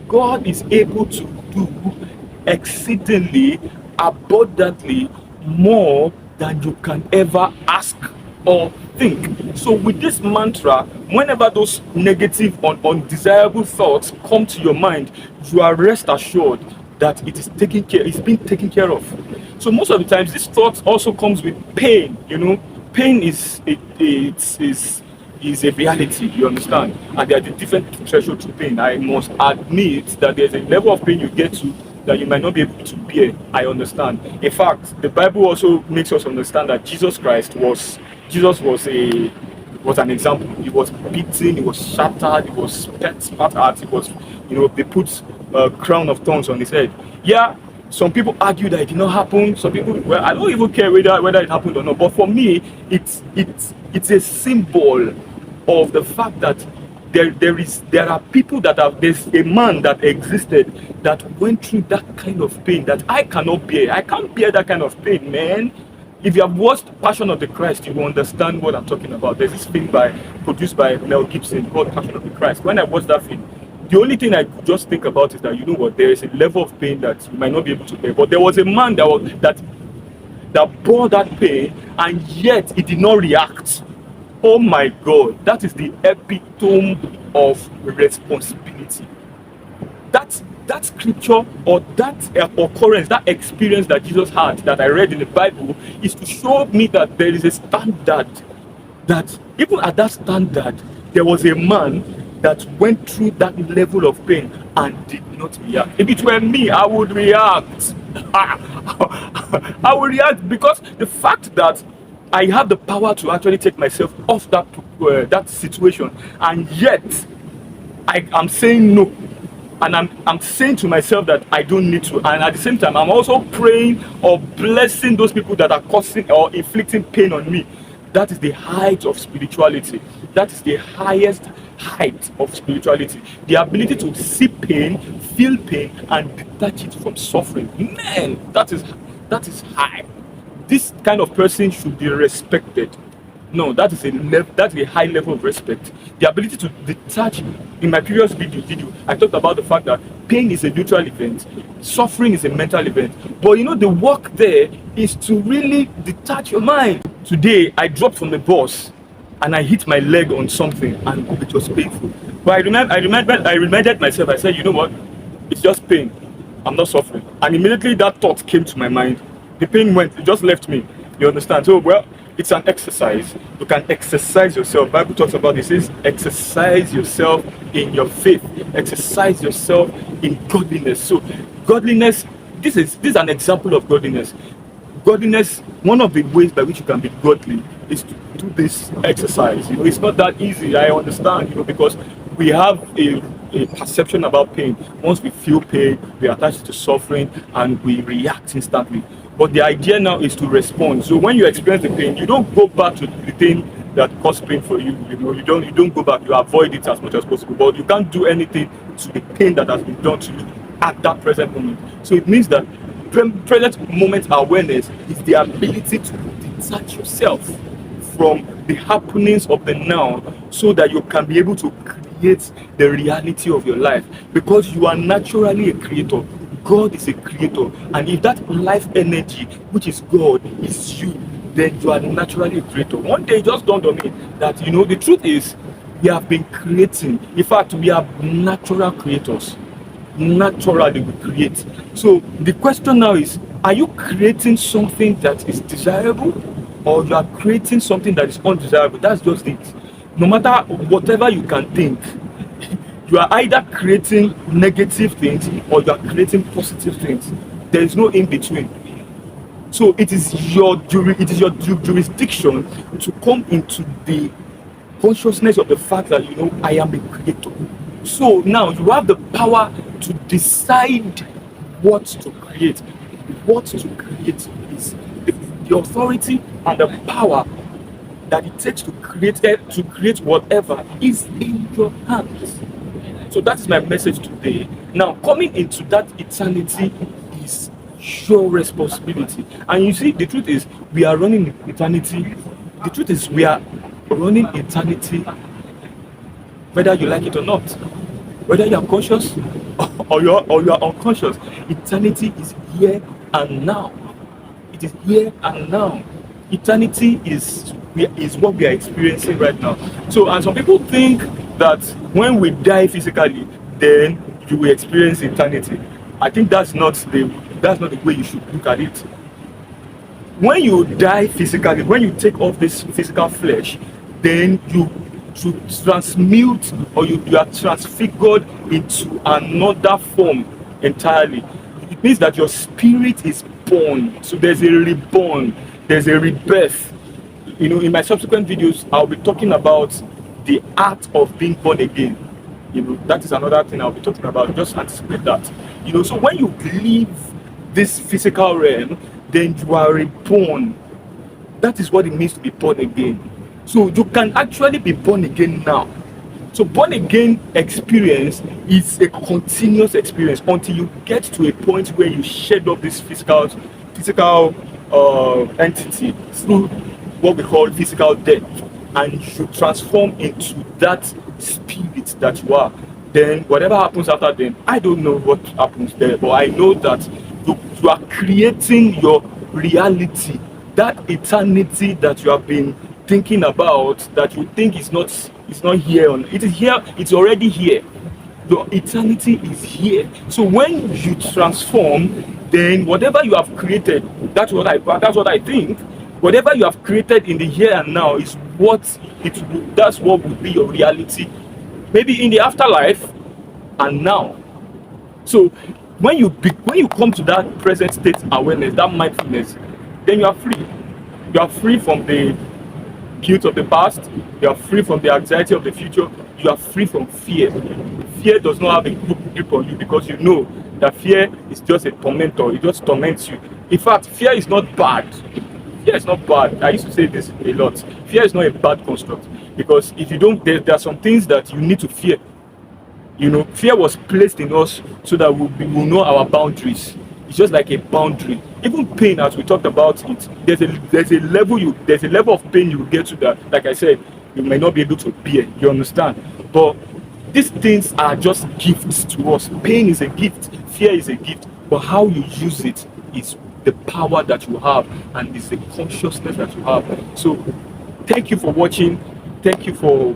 God is able to do exceedingly abundantly more than you can ever ask or think. So with this mantra, whenever those negative or undesirable thoughts come to your mind, you are rest assured that it is taken care, it's being taken care of. So most of the times this thought also comes with pain. Pain is a reality, you understand? And there are the different threshold to pain. I must admit that there's a level of pain you get to that you might not be able to bear. I understand. In fact, the Bible also makes us understand that Jesus was an example. He was beaten, he was shattered, he was spat at, he was, they put a crown of thorns on his head. Yeah, some people argue that it did not happen. Some people, well, I don't even care whether it happened or not. But for me, it's a symbol of the fact that there are people there's a man that existed that went through that kind of pain that I cannot bear. I can't bear that kind of pain, man. If you have watched Passion of the Christ, you will understand what I'm talking about. There's this film produced by Mel Gibson called Passion of the Christ. When I watched that film, the only thing I could just think about is that, you know what, there is a level of pain that you might not be able to bear. But there was a man that bore that pain, and yet he did not react. Oh my God, that is the epitome of responsibility. That scripture or that occurrence, that experience that Jesus had, that I read in the Bible, is to show me that there is a standard, that even at that standard, there was a man that went through that level of pain and did not react. If it were me, I would react. I would react, because the fact that I have the power to actually take myself off that situation, and yet I am saying no, and I'm saying to myself that I don't need to, and at the same time I'm also praying or blessing those people that are causing or inflicting pain on me. That is the height of spirituality. That is the highest height of spirituality. The ability to see pain, feel pain, and detach it from suffering. Man, that is high. This kind of person should be respected. No, that's a high level of respect. The ability to detach. In my previous video, I talked about the fact that pain is a neutral event, suffering is a mental event. But the work there is to really detach your mind. Today, I dropped from the bus and I hit my leg on something, and it was painful. But I reminded myself. I said, you know what? It's just pain. I'm not suffering. And immediately that thought came to my mind. The pain went. It just left me. You understand? So, well, it's an exercise. You can exercise yourself. Bible talks about this. It says, exercise yourself in your faith. Exercise yourself in godliness. So, godliness. This is an example of godliness. Godliness. One of the ways by which you can be godly is to do this exercise. It's not that easy. I understand. Because we have a perception about pain. Once we feel pain, we attach it to suffering and we react instantly. But the idea now is to respond. So when you experience the pain, you don't go back to the thing that caused pain for you. You don't go back. You avoid it as much as possible. But you can't do anything to the pain that has been done to you at that present moment. So it means that present moment awareness is the ability to detach yourself from the happenings of the now, so that you can be able to create the reality of your life, because you are naturally a creator. God is a creator, and if that life energy, which is God, is you, then you are naturally a creator. One day it just dawned on me that the truth is, we have been creating. In fact, we are natural creators. Naturally we create. So the question now is, are you creating something that is desirable, or you are creating something that is undesirable? That's just it. No matter whatever you can think, you are either creating negative things or you are creating positive things. There is no in between. So it is your jurisdiction to come into the consciousness of the fact that I am a creator. So now you have the power to decide what to create. What to create is the authority and the power that it takes to create whatever is in your hands. So that's my message today. Now, coming into that eternity is your responsibility. And you see, the truth is, we are running eternity. The truth is, we are running eternity, whether you like it or not. Whether you are conscious or you are unconscious. Eternity is here and now. It is here and now. Eternity is what we are experiencing right now. So, and some people think that when we die physically, then you will experience eternity. I think that's not the way you should look at it. When you die physically, when you take off this physical flesh, then you transmute, or you are transfigured into another form entirely. It means that your spirit is born. So there's a reborn, there's a rebirth. You know, in my subsequent videos, I'll be talking about the art of being born again. You know, that is another thing I'll be talking about. Just anticipate that. You know, so when you leave this physical realm, then you are reborn. That is what it means to be born again. So you can actually be born again now. So born again experience is a continuous experience until you get to a point where you shed off this physical entity through what we call physical death, and you transform into that spirit that you are. Then whatever happens after then, I don't know what happens there, but I know that you are creating your reality, that eternity that you have been thinking about, that you think is not here. It is here. It's already here. The eternity is here. So when you transform, then whatever you have created, that's what I think. Whatever you have created in the here and now is that's what will be your reality, maybe in the afterlife and now. So when you come to that present state awareness, that mindfulness, then you are free. You are free from the guilt of the past. You are free from the anxiety of the future. You are free from fear. Fear does not have a grip on you, because you know that fear is just a tormentor. It just torments you. In fact, fear is not bad. Fear is not bad. I used to say this a lot. Fear is not a bad construct, because if you don't, there are some things that you need to fear. You know, fear was placed in us so that we will know our boundaries. It's just like a boundary. Even pain, as we talked about it, there's a level of pain you will get to that. Like I said, you may not be able to bear. You understand? But these things are just gifts to us. Pain is a gift. Fear is a gift. But how you use it is the power that you have, and it's the consciousness that you have. So, thank you for watching. Thank you for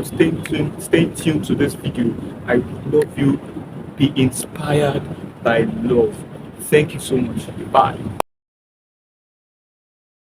staying tuned to this video. I love you. Be inspired by love. Thank you so much. Bye.